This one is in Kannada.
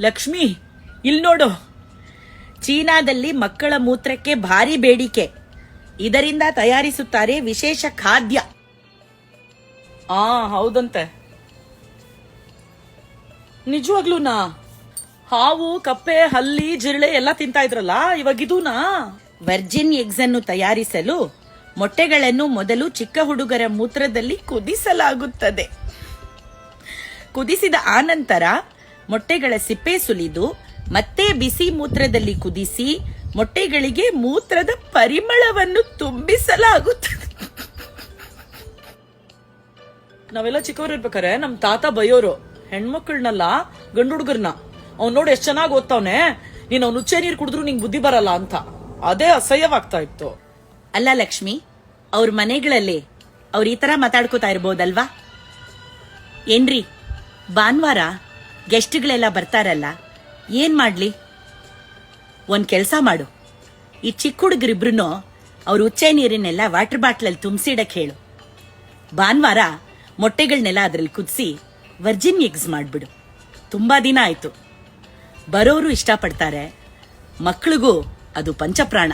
ಲಕ್ಷ್ಮಿ, ಇಲ್ಲಿ ನೋಡು. ಚೀನಾದಲ್ಲಿ ಮಕ್ಕಳ ಮೂತ್ರಕ್ಕೆ ಭಾರಿ ಬೇಡಿಕೆ. ಇದರಿಂದ ತಯಾರಿಸುತ್ತಾರೆ ವಿಶೇಷ ಖಾದ್ಯ. ಹೌದಂತೆ. ನಿಜವಾಗ್ಲೂನಾ? ಹಾವು, ಕಪ್ಪೆ, ಹಲ್ಲಿ, ಜಿರಳೆ ಎಲ್ಲ ತಿಂತಾ ಇದ್ರಲ್ಲ, ಇವಾಗಿದೂನಾ? ವರ್ಜಿನ್ ಎಗ್ಸ್ ಅನ್ನು ತಯಾರಿಸಲು ಮೊಟ್ಟೆಗಳನ್ನು ಮೊದಲು ಚಿಕ್ಕ ಹುಡುಗರ ಮೂತ್ರದಲ್ಲಿ ಕುದಿಸಲಾಗುತ್ತದೆ. ಕುದಿಸಿದ ಆನಂತರ ಮೊಟ್ಟೆಗಳ ಸಿಪ್ಪೆ ಸುಲಿದು ಮತ್ತೆ ಬಿಸಿ ಮೂತ್ರದಲ್ಲಿ ಕುದಿಸಿ ಮೊಟ್ಟೆಗಳಿಗೆ ಮೂತ್ರದ ಪರಿಮಳವನ್ನು ತುಂಬಿಸಲಾಗುತ್ತದೆ. ನಾವೆಲ್ಲ ಚಿಕ್ಕವರು ಇರ್ಬೇಕಾರೆ ನಮ್ ತಾತ ಬೈಯೋರು, ಹೆಣ್ಮಕ್ಳನ್ನಲ್ಲ ಗಂಡು ಹುಡುಗರ್ನ, ಅವ್ನ್ ನೋಡಿ ಎಷ್ಟ್ ಚೆನ್ನಾಗಿ ಓದ್ತಾವನೆ, ನೀನ್ ಅವ್ನು ಉಚ್ಚೆ ನೀರು ಕುಡಿದ್ರು ನಿಂಗ್ ಬುದ್ಧಿ ಬರಲ್ಲ ಅಂತ. ಅದೇ ಅಸಹ್ಯವಾಗ್ತಾ ಇತ್ತು. ಅಲ್ಲ ಲಕ್ಷ್ಮಿ, ಅವ್ರ ಮನೆಗಳಲ್ಲಿ ಅವ್ರ ಈ ತರ ಮಾತಾಡ್ಕೋತಾ ಇರ್ಬೋದಲ್ವಾ? ಏನ್ರಿ, ಭಾನುವಾರ ಗೆಸ್ಟ್ಗಳೆಲ್ಲ ಬರ್ತಾರಲ್ಲ, ಏನ್ ಮಾಡ್ಲಿ? ಒಂದ್ ಕೆಲ್ಸ ಮಾಡು, ಈ ಚಿಕ್ಕ ಹುಡುಗರಿಬ್ರು ಅವ್ರ ಉಚ್ಚೆ ನೀರನ್ನೆಲ್ಲ ವಾಟರ್ ಬಾಟ್ಲಲ್ಲಿ ತುಂಬಿಸಿಡಕ್ ಹೇಳು. ಭಾನುವಾರ ಮೊಟ್ಟೆಗಳನ್ನೆಲ್ಲ ಅದ್ರಲ್ಲಿ ಕುದಿಸಿ ವರ್ಜಿನ್ ಎಗ್ಸ್ ಮಾಡ್ಬಿಡು. ತುಂಬಾ ದಿನ ಆಯ್ತು. ಬರೋರು ಇಷ್ಟಪಡ್ತಾರೆ, ಮಕ್ಳಿಗೂ ಅದು ಪಂಚಪ್ರಾಣ.